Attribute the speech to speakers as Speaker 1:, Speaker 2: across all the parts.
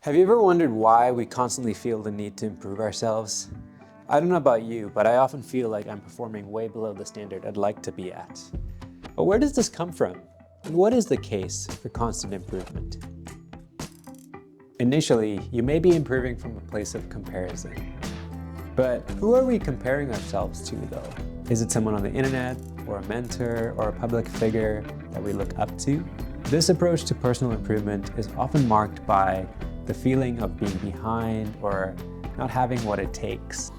Speaker 1: Have you ever wondered why we constantly feel the need to improve ourselves? I don't know about you, but I often feel like I'm performing way below the standard I'd like to be at. But where does this come from? And what is the case for constant improvement? Initially, you may be improving from a place of comparison. But who are we comparing ourselves to though? Is it someone on the internet, or a mentor, or a public figure that we look up to? This approach to personal improvement is often marked by the feeling of being behind or not having what it takes.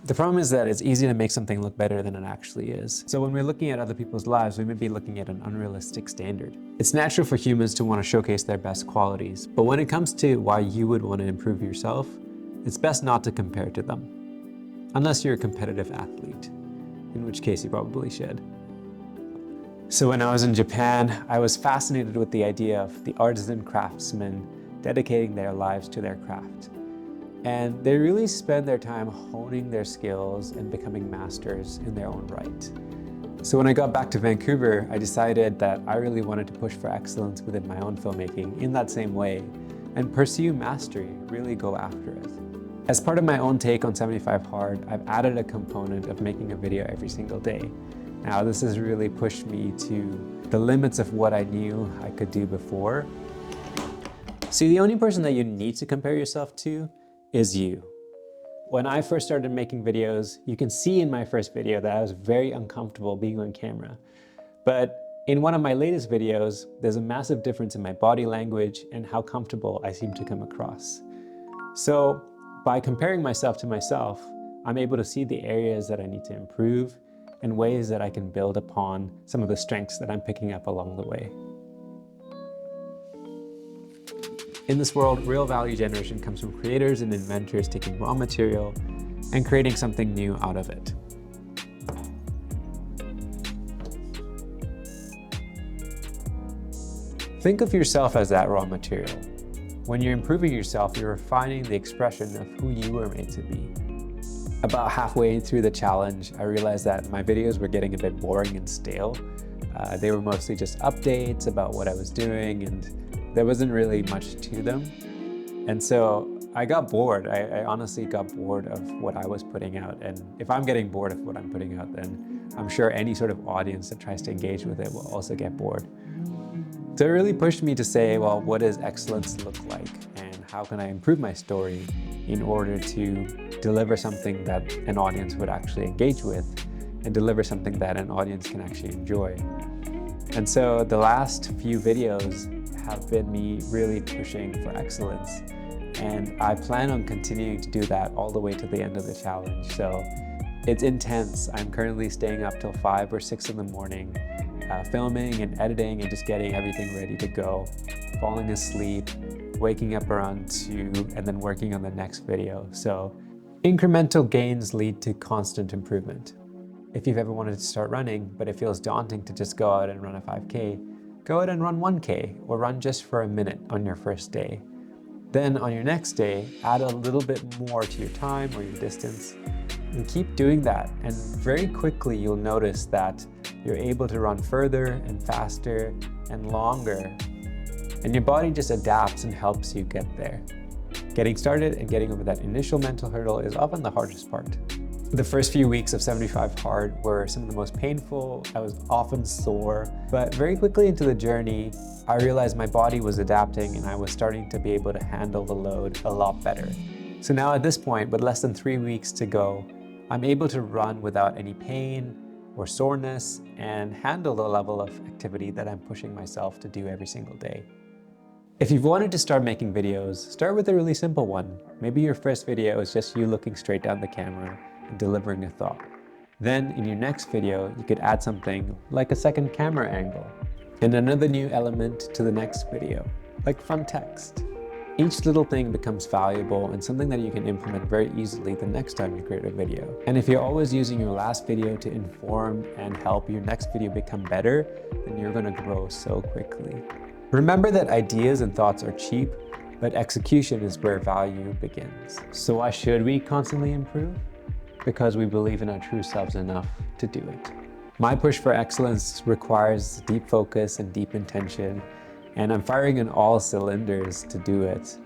Speaker 1: The problem is that it's easy to make something look better than it actually is. So when we're looking at other people's lives, we may be looking at an unrealistic standard. It's natural for humans to want to showcase their best qualities, but when it comes to why you would want to improve yourself, it's best not to compare to them. Unless you're a competitive athlete, in which case you probably should. So when I was in Japan, I was fascinated with the idea of the artisan craftsmen dedicating their lives to their craft. And they really spend their time honing their skills and becoming masters in their own right. So when I got back to Vancouver, I decided that I really wanted to push for excellence within my own filmmaking in that same way and pursue mastery, really go after it. As part of my own take on 75 Hard, I've added a component of making a video every single day. Now this has really pushed me to the limits of what I knew I could do before. See, the only person that you need to compare yourself to is you. When I first started making videos, you can see in my first video that I was very uncomfortable being on camera. But in one of my latest videos, there's a massive difference in my body language and how comfortable I seem to come across. So by comparing myself to myself, I'm able to see the areas that I need to improve and ways that I can build upon some of the strengths that I'm picking up along the way. In this world, real value generation comes from creators and inventors taking raw material and creating something new out of it. Think of yourself as that raw material. When you're improving yourself, you're refining the expression of who you were made to be. About halfway through the challenge, I realized that my videos were getting a bit boring and stale. They were mostly just updates about what I was doing, and there wasn't really much to them. And so I got bored. I honestly got bored of what I was putting out. And if I'm getting bored of what I'm putting out, then I'm sure any sort of audience that tries to engage with it will also get bored. So it really pushed me to say, well, what does excellence look like? And how can I improve my story in order to deliver something that an audience would actually engage with and deliver something that an audience can actually enjoy? And so the last few videos have been me really pushing for excellence. And I plan on continuing to do that all the way to the end of the challenge. So it's intense. I'm currently staying up till 5 or 6 in the morning, filming and editing and just getting everything ready to go, falling asleep, waking up around 2, and then working on the next video. So incremental gains lead to constant improvement. If you've ever wanted to start running, but it feels daunting to just go out and run a 5K, go out and run 1K or run just for a minute on your first day. Then on your next day, add a little bit more to your time or your distance and keep doing that. And very quickly, you'll notice that you're able to run further and faster and longer. And your body just adapts and helps you get there. Getting started and getting over that initial mental hurdle is often the hardest part. The first few weeks of 75 Hard were some of the most painful. I was often sore, but very quickly into the journey, I realized my body was adapting and I was starting to be able to handle the load a lot better. So now at this point, with less than 3 weeks to go, I'm able to run without any pain or soreness and handle the level of activity that I'm pushing myself to do every single day. If you've wanted to start making videos, start with a really simple one. Maybe your first video is just you looking straight down the camera and delivering a thought. Then in your next video, you could add something like a second camera angle and another new element to the next video, like fun text. Each little thing becomes valuable and something that you can implement very easily the next time you create a video. And if you're always using your last video to inform and help your next video become better, then you're gonna grow so quickly. Remember that ideas and thoughts are cheap, but execution is where value begins. So why should we constantly improve? Because we believe in our true selves enough to do it. My push for excellence requires deep focus and deep intention, and I'm firing on all cylinders to do it.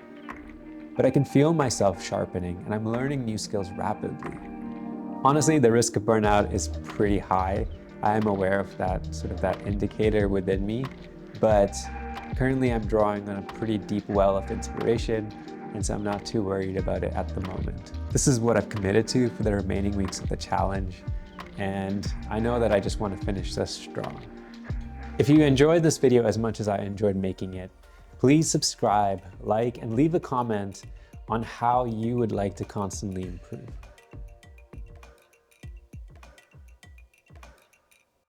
Speaker 1: but I can feel myself sharpening and I'm learning new skills rapidly. Honestly, the risk of burnout is pretty high. I am aware of that indicator within me, but currently I'm drawing on a pretty deep well of inspiration, and so I'm not too worried about it at the moment. This is what I've committed to for the remaining weeks of the challenge, and I know that I just want to finish this strong. If you enjoyed this video as much as I enjoyed making it, please subscribe, like, and leave a comment on how you would like to constantly improve.